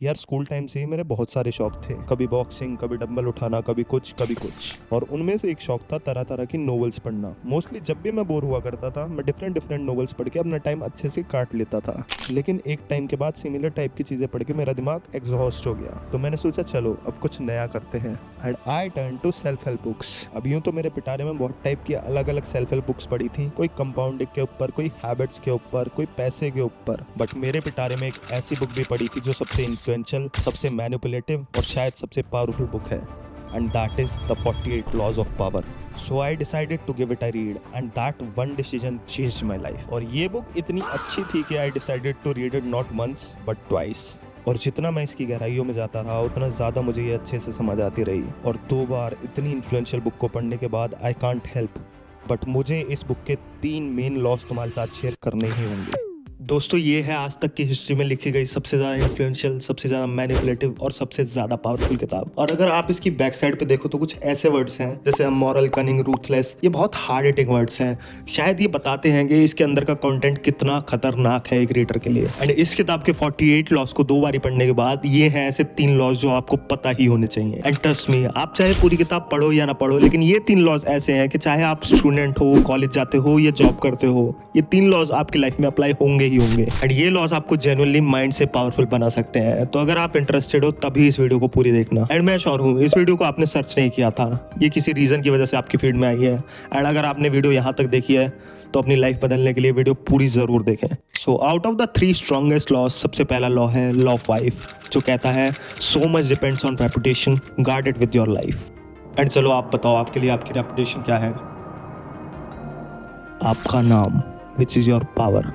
यार school time से ही मेरे बहुत सारे शौक थे, कभी बॉक्सिंग, कभी डंबल उठाना, कभी कुछ और उनमें से एक शौक था तरह तरह की नॉवेल्स पढ़ना। मोस्टली जब भी मैं बोर हुआ करता था मैं डिफरेंट डिफरेंट नॉवेल्स पढ़ के अपना टाइम अच्छे से काट लेता था। लेकिन एक टाइम के बाद सिमिलर टाइप की चीजें पढ़ के मेरा दिमाग एग्जॉस्ट हो गया, तो मैंने सोचा चलो अब कुछ नया करते हैं and I turn to self help books. अब यूं तो मेरे पिटारे में बहुत टाइप की अलग अलग सेल्फ हेल्प बुक्स पढ़ी थी, कोई कंपाउंडिंग के ऊपर, कोई हैबिट्स के ऊपर, कोई पैसे के ऊपर, बट मेरे पिटारे में एक ऐसी बुक भी पढ़ी थी जो सबसे इन्फ्लुएंशियल, सबसे मैनिपुलेटिव और शायद सबसे पावरफुल बुक है, and that is the 48 laws of power. So I decided to give it a read and that one decision changed my life. और ये बुक इतनी अच्छी थी कि I decided to read it not once but twice. और जितना मैं इसकी गहराइयों में जाता रहा उतना ज़्यादा मुझे ये अच्छे से समझ आती रही। और 2 बार इतनी इन्फ्लुएंशियल बुक को पढ़ने के बाद I can't help बट मुझे इस बुक के 3 मेन लॉस तुम्हारे साथ शेयर करने ही होंगे। दोस्तों, ये है आज तक की हिस्ट्री में लिखी गई सबसे ज़्यादा इन्फ्लुएंशियल, सबसे ज़्यादा मैनिपुलेटिव और सबसे ज़्यादा पावरफुल किताब। और अगर आप इसकी बैक साइड पे देखो तो कुछ ऐसे वर्ड्स हैं जैसे मॉरल, कनिंग, रूथलेस। ये बहुत हार्ड हिटिंग वर्ड्स हैं। शायद ये बताते हैं कि इसके अंदर का कंटेंट कितना खतरनाक है एक रीडर के लिए। एंड इस किताब के 48 लॉस को 2 बारी पढ़ने के बाद ये हैं ऐसे 3 लॉस जो आपको पता ही होने चाहिए। एंड ट्रस्ट मी, आप चाहे पूरी किताब पढ़ो या ना पढ़ो, लेकिन ये 3 लॉस ऐसे हैं कि चाहे आप स्टूडेंट हो, कॉलेज जाते हो या जॉब करते हो, ये 3 लॉस आपकी लाइफ में अप्लाई होंगे ही होंगे। एंड ये लॉस आपको जेन्युइनली माइंड से पावरफुल बना सकते हैं। तो अगर आप इंटरेस्टेड हो तभी इस वीडियो को पूरी देखना। एंड मैं श्योर हूँ इस वीडियो को आपने सर्च नहीं किया था, ये किसी रीजन की वजह से आपकी फीड में आई है। एंड अगर आपने वीडियो यहाँ तक देखी है तो अपनी लाइफ बदलने के लिए वीडियो पूरी जरूर देखें। So out of the 3 strongest loss, सबसे पहला लॉ है लॉ 5, जो कहता है so much depends on reputation, guard it with your life. And चलो आप बताओ, आपके लिए आपकी रेपुटेशन क्या है? आपका नाम, विच इज योर पावर।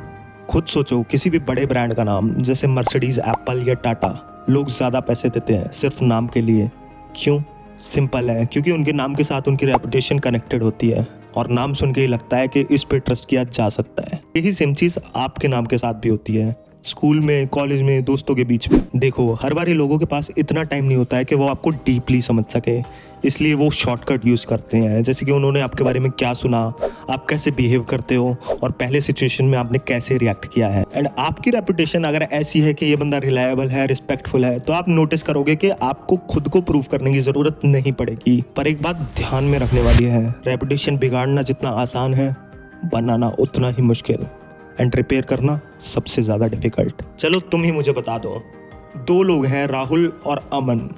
खुद सोचो, किसी भी बड़े ब्रांड का नाम जैसे मर्सिडीज, एप्पल या टाटा, लोग ज़्यादा पैसे देते हैं सिर्फ नाम के लिए। क्यों? सिंपल है, क्योंकि उनके नाम के साथ उनकी रेपुटेशन कनेक्टेड होती है और नाम सुन के ही लगता है कि इस पे ट्रस्ट किया जा सकता है। यही सेम चीज़ आपके नाम के साथ भी होती है। स्कूल में, कॉलेज में, दोस्तों के बीच में। देखो, हर बार लोगों के पास इतना टाइम नहीं होता है कि वो आपको डीपली समझ सके, इसलिए वो शॉर्टकट यूज़ करते हैं। जैसे कि उन्होंने आपके बारे में क्या सुना, आप कैसे बिहेव करते हो और पहले सिचुएशन में आपने कैसे रिएक्ट किया है। एंड आपकी रेपुटेशन अगर ऐसी है कि ये बंदा रिलायबल है, रिस्पेक्टफुल है, तो आप नोटिस करोगे कि आपको खुद को प्रूव करने की ज़रूरत नहीं पड़ेगी। पर एक बात ध्यान में रखने वाली है, रेपुटेशन बिगाड़ना जितना आसान है, बनाना उतना ही मुश्किल, एंड रिपेयर करना सबसे ज़्यादा डिफिकल्ट। चलो तुम ही मुझे बता दो, 2 लोग हैं, राहुल और अमन।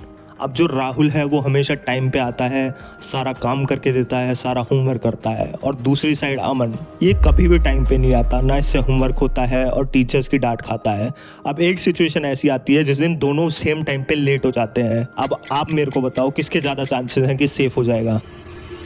अब जो राहुल है वो हमेशा टाइम पे आता है, सारा काम करके देता है, सारा होमवर्क करता है। और दूसरी साइड अमन, ये कभी भी टाइम पे नहीं आता, ना इससे होमवर्क होता है और टीचर्स की डांट खाता है। अब एक सिचुएशन ऐसी आती है जिस दिन दोनों सेम टाइम पे लेट हो जाते हैं। अब आप मेरे को बताओ किसके ज़्यादा चांसेस हैं कि सेफ हो जाएगा?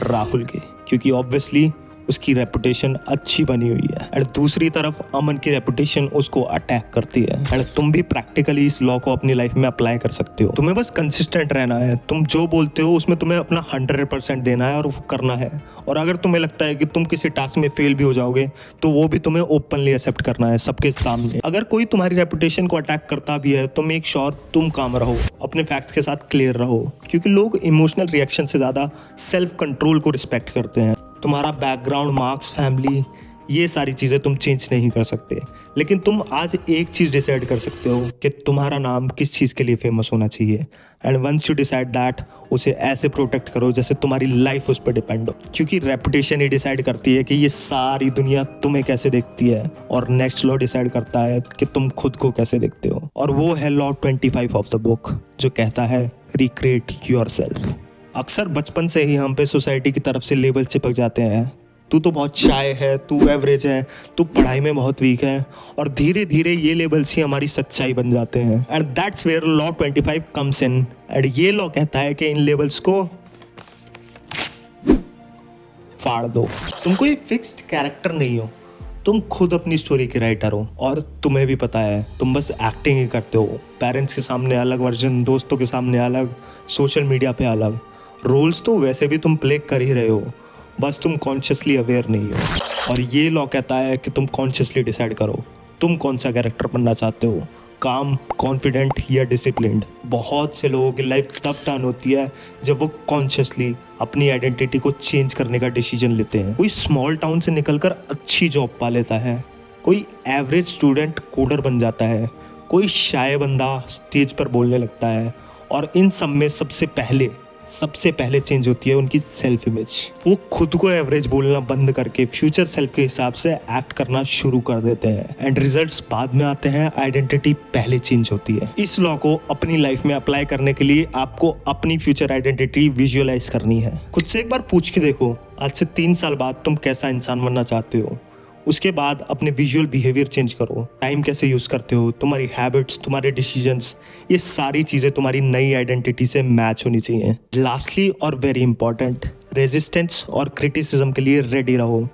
राहुल के, क्योंकि ऑब्वियसली उसकी रेपुटेशन अच्छी बनी हुई है। और दूसरी तरफ अमन की रेपुटेशन उसको अटैक करती है। और तुम भी प्रैक्टिकली इस लॉ को अपनी लाइफ में अप्लाई कर सकते हो। तुम्हें बस कंसिस्टेंट रहना है, तुम जो बोलते हो उसमें तुम्हें अपना 100% देना है और वो करना है। और अगर तुम्हें लगता है कि तुम किसी टास्क में फेल भी हो जाओगे तो वो भी तुम्हें ओपनली एक्सेप्ट करना है सबके सामने। अगर कोई तुम्हारी रेपुटेशन को अटैक करता भी है तो मेक श्योर तुम काम रहो, अपने फैक्ट्स के साथ क्लियर रहो, क्योंकि लोग इमोशनल रिएक्शन से ज़्यादा सेल्फ कंट्रोल को रिस्पेक्ट करते हैं। तुम्हारा बैकग्राउंड, मार्क्स, फैमिली, ये सारी चीज़ें तुम चेंज नहीं कर सकते, लेकिन तुम आज एक चीज़ डिसाइड कर सकते हो कि तुम्हारा नाम किस चीज़ के लिए फेमस होना चाहिए। And once you decide that, उसे ऐसे प्रोटेक्ट करो जैसे तुम्हारी लाइफ उस पर डिपेंड हो, क्योंकि रेपुटेशन ही डिसाइड करती है कि ये सारी दुनिया तुम्हें कैसे देखती है, और नेक्स्ट लॉ डिसाइड करता है कि तुम खुद को कैसे देखते हो। और वो है लॉ 25 ऑफ द बुक, जो कहता है रिक्रिएट योरसेल्फ। अक्सर बचपन से ही हम पे सोसाइटी की तरफ से लेबल चिपक जाते हैं, तू तो बहुत शाय है, तू एवरेज है, तू पढ़ाई में बहुत वीक है, और धीरे धीरे ये लेबल्स ही हमारी सच्चाई बन जाते हैं। And that's where law 25 comes in. And ये लॉ कहता है कि इन लेबल्स को फाड़ दो। तुम कोई फिक्स्ड कैरेक्टर नहीं हो, तुम खुद अपनी स्टोरी के राइटर हो। और तुम्हें भी पता है तुम बस एक्टिंग ही करते हो। पेरेंट्स के सामने अलग वर्जन, दोस्तों के सामने अलग, सोशल मीडिया पे अलग। रोल्स तो वैसे भी तुम प्ले कर ही रहे हो, बस तुम कॉन्शियसली अवेयर नहीं हो। और ये लॉ कहता है कि तुम कॉन्शियसली डिसाइड करो तुम कौन सा कैरेक्टर बनना चाहते हो, काम, कॉन्फिडेंट या डिसिप्लिन्ड। बहुत से लोगों की लाइफ तब टर्न होती है जब वो कॉन्शियसली अपनी आइडेंटिटी को चेंज करने का डिसीजन लेते हैं। कोई स्मॉल टाउन से निकलकर अच्छी जॉब पा लेता है, कोई एवरेज स्टूडेंट कोडर बन जाता है, कोई शाय बंदा स्टेज पर बोलने लगता है और इन सब में सबसे पहले चेंज होती है उनकी सेल्फ इमेज। वो खुद को एवरेज बोलना बंद करके फ्यूचर सेल्फ के हिसाब से एक्ट करना शुरू कर देते हैं एंड रिजल्ट्स बाद में आते हैं, आइडेंटिटी पहले चेंज होती है। इस लॉ को अपनी लाइफ में अप्लाई करने के लिए आपको अपनी फ्यूचर आइडेंटिटी विजुअलाइज करनी है। खुद से एक बार पूछ के देखो, आज से 3 साल बाद तुम कैसा इंसान बनना चाहते हो। उसके बाद अपने विजुअल बिहेवियर चेंज करो, टाइम कैसे यूज़ करते हो, तुम्हारी हैबिट्स, तुम्हारे डिसीजंस, ये सारी चीज़ें तुम्हारी नई आइडेंटिटी से मैच होनी चाहिए। लास्टली और वेरी इंपॉर्टेंट, रेजिस्टेंस और क्रिटिसिज्म के लिए रेडी रहो।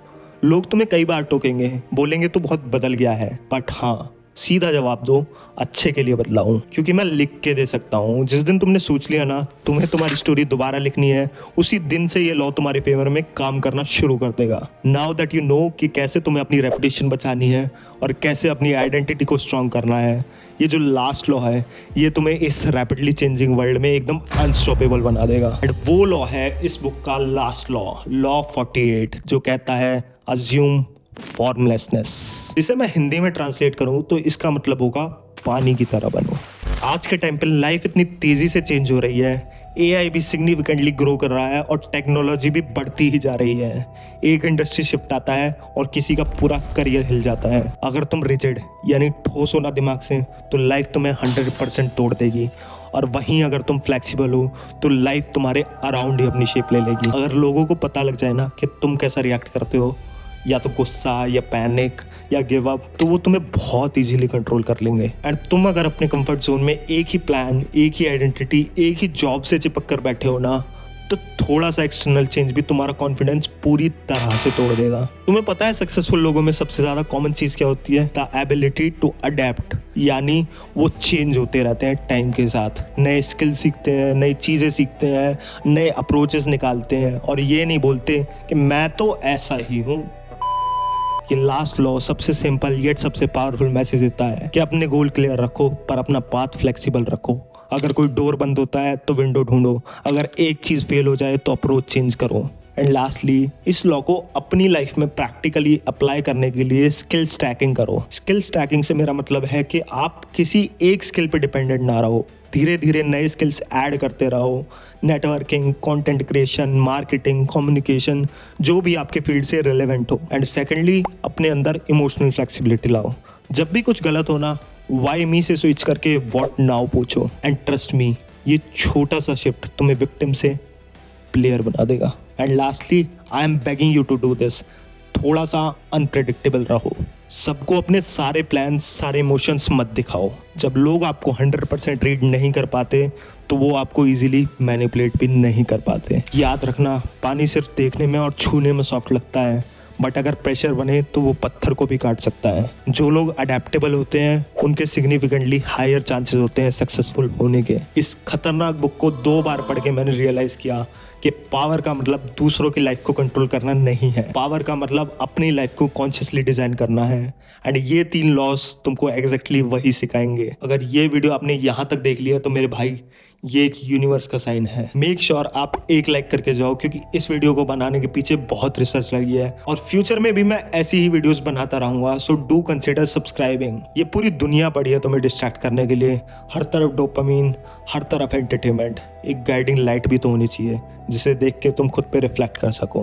लोग तुम्हें कई बार टोकेंगे, बोलेंगे तो बहुत बदल गया है, बट हाँ, सीधा जवाब दो, अच्छे के लिए बदला हूँ, क्योंकि मैं लिख के दे सकता हूँ। जिस दिन तुमने सोच लिया ना तुम्हें तुम्हारी स्टोरी दोबारा लिखनी है, उसी दिन से ये लॉ तुम्हारे फेवर में काम करना शुरू कर देगा। नाउ दैट यू नो कि कैसे तुम्हें अपनी रेपुटेशन बचानी है और कैसे अपनी आइडेंटिटी को स्ट्रॉन्ग करना है, ये जो लास्ट लॉ है ये तुम्हें इस रैपिडली चेंजिंग वर्ल्ड में एकदम अनस्टॉपेबल बना देगा। एंड वो लॉ है इस बुक का लास्ट लॉ 48, जो कहता है अज्यूम फॉर्मलेसनेस। इसे मैं हिंदी में ट्रांसलेट करूं तो इसका मतलब होगा पानी की तरह बनो। आज के टाइम पे लाइफ इतनी तेजी से चेंज हो रही है, एआई भी सिग्निफिकेंटली ग्रो कर रहा है और टेक्नोलॉजी भी बढ़ती ही जा रही है। एक इंडस्ट्री शिफ्ट आता है और किसी का पूरा करियर हिल जाता है। अगर तुम रिजिड यानी ठोस हो ना दिमाग से तो लाइफ तुम्हें 100% तोड़ देगी, और वहीं अगर तुम फ्लेक्सिबल हो तो लाइफ तुम्हारे अराउंड ही अपनी शेप ले लेगी। अगर लोगों को पता लग जाए ना कि तुम कैसा रिएक्ट करते हो, या तो गुस्सा या पैनिक या गिव अप, तो वो तुम्हें बहुत इजीली कंट्रोल कर लेंगे। एंड तुम अगर अपने कंफर्ट जोन में एक ही प्लान, एक ही आइडेंटिटी, एक ही जॉब से चिपक कर बैठे हो ना, तो थोड़ा सा एक्सटर्नल चेंज भी तुम्हारा कॉन्फिडेंस पूरी तरह से तोड़ देगा। तुम्हें पता है सक्सेसफुल लोगों में सबसे ज़्यादा कॉमन चीज़ क्या होती है? द एबिलिटी टू अडेप्ट, यानी वो चेंज होते रहते हैं टाइम के साथ, नए स्किल सीखते हैं, नई चीज़ें सीखते हैं, नए अप्रोचेस निकालते हैं और ये नहीं बोलते कि मैं तो ऐसा ही हूँ। ये लास्ट लॉ सबसे सिंपल येट सबसे पावरफुल मैसेज देता है कि अपने गोल क्लियर रखो पर अपना पाथ फ्लेक्सिबल रखो। अगर कोई डोर बंद होता है तो विंडो ढूंढो, अगर एक चीज़ फेल हो जाए तो अप्रोच चेंज करो। एंड लास्टली, इस लॉ को अपनी लाइफ में प्रैक्टिकली अप्लाई करने के लिए स्किल स्टैकिंग करो। स्किल स्टैकिंग से मेरा मतलब है कि आप किसी एक स्किल पे डिपेंडेंट ना रहो, धीरे धीरे नए स्किल्स ऐड करते रहो। Networking, content creation, marketing, communication, जो भी आपके फील्ड से रिलेवेंट हो। एंड सेकेंडली, अपने अंदर इमोशनल फ्लेक्सिबिलिटी लाओ। जब भी कुछ गलत हो ना, वाई मी से स्विच करके व्हाट नाउ पूछो। एंड ट्रस्ट मी, ये छोटा सा शिफ्ट तुम्हें विक्टिम से प्लेयर बना देगा। And lastly, I am begging you to do this, थोड़ा सा अनप्रेडिक्टेबल रहो। सबको अपने सारे प्लान्स, सारे इमोशंस मत दिखाओ। जब लोग आपको 100% रीड नहीं कर पाते तो वो आपको इजीली मैनिपुलेट भी नहीं कर पाते। याद रखना, पानी सिर्फ देखने में और छूने में सॉफ्ट लगता है, बट अगर प्रेशर बने तो वो पत्थर को भी काट सकता है। जो लोग अडेप्टेबल होते हैं उनके सिग्निफिकेंटली हायर चांसेस होते हैं सक्सेसफुल होने के। इस खतरनाक बुक को 2 बार पढ़ के मैंने रियलाइज़ किया कि पावर का मतलब दूसरों की लाइफ को कंट्रोल करना नहीं है। पावर का मतलब अपनी लाइफ को कॉन्शियसली डिजाइन करना है। एंड ये 3 लॉस तुमको एग्जैक्टली वही सिखाएंगे। अगर ये वीडियो आपने यहाँ तक देख लिया तो मेरे भाई, ये एक यूनिवर्स का साइन है। मेक श्योर आप एक लाइक करके जाओ, क्योंकि इस वीडियो को बनाने के पीछे बहुत रिसर्च लगी है और फ्यूचर में भी मैं ऐसी ही वीडियोस बनाता रहूंगा। So do consider subscribing. ये पूरी दुनिया पड़ी है तुम्हें डिस्ट्रैक्ट करने के लिए, हर तरफ डोपामीन, हर तरफ एंटरटेनमेंट। एक गाइडिंग लाइट भी तो होनी चाहिए जिसे देख के तुम खुद पे रिफ्लेक्ट कर सको।